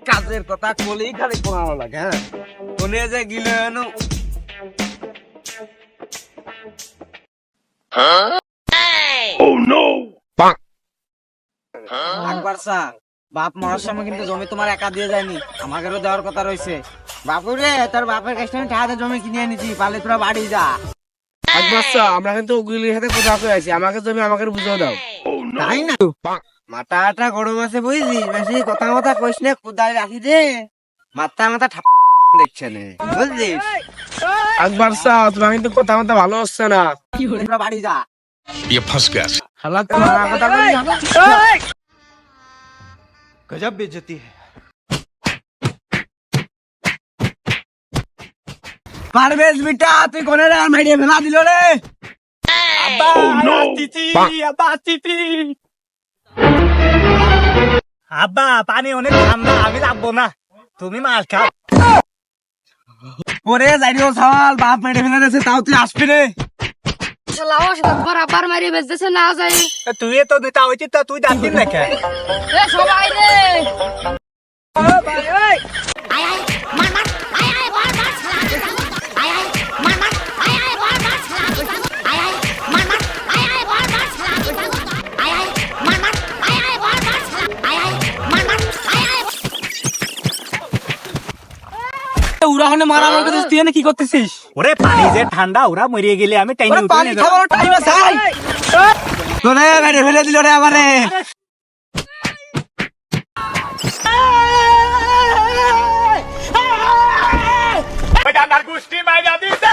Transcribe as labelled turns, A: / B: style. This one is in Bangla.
A: কাজের কথা কলেই খালি পড়ানো লাগে। হ্যাঁ কোনে যে গিলে এনো আকবর স্যার, বাপ মরার সময় কিন্তু জমি তোমার একা দিয়ে যায়নি, আমাকেও দেওয়ার কথা রয়েছে। বাপুরে তোর বাপের কাছে আমি টাকা জমি কিনে এনেছি, পালে তোরা বাড়ি যা।
B: আকবর স্যার, আমরা কিন্তু উকিলের সাথে কথা কয়ে আছি, আমাকে জমি আমাকে বুঝিয়ে দাও।
A: তাই না মাথাটা গরম আছে বুঝলি, বেশি কথা মতা কইস না, কোদাল রাখি দে মাথা মাথা দেখছে না বুঝলিস।
B: আকবর স্যার, তোমার কিন্তু কথা মতো ভালো হচ্ছে না।
A: তোরা বাড়ি যা।
B: হালা তোমার কথা বলি
A: गजब बेइज्जती है। পারভেজ বিটা তুই কোনে রে, মাইরে ফেলা দিল রে। আব্বা তিতি, আব্বা তিতি। আব্বা পানি অনেক ঠান্ডা, আমি যাবো না, তুমি মাল খাও। ওরে যাইও সওয়াল, বাপ মেরে ফেলা দিয়েছে, তাও তুই আসবি রে।
C: লাও সেটা তোমার আবার মারি বেজতেছে না যাই।
A: তুই তো দিতা হইতি তো তুই দাঁতিন রেখে।
C: এ সবাই রে
A: ও ভাই ওই
C: আয় আয় মার মার আয় আয় মার মার আয় আয় মার মার আয় আয় মার মার আয় আয় মার মার আয় আয় মার মার আয় আয় মার মার আয় আয় মার মার আয় আয় মার মার আয় আয়।
A: উড়া হনে মারা আমাকে তুই এনে কি করতেছিস?
D: ওরে পানি যে ঠান্ডা, ওরা মরিয়ে গেলে আমি টাইনে উঠে
A: পানি
D: নিয়ে
A: খাবার টাইম আছে তোরে মেরে ফেলে দিল রে আমারে।
D: গোষ্ঠী মাইরা দিতে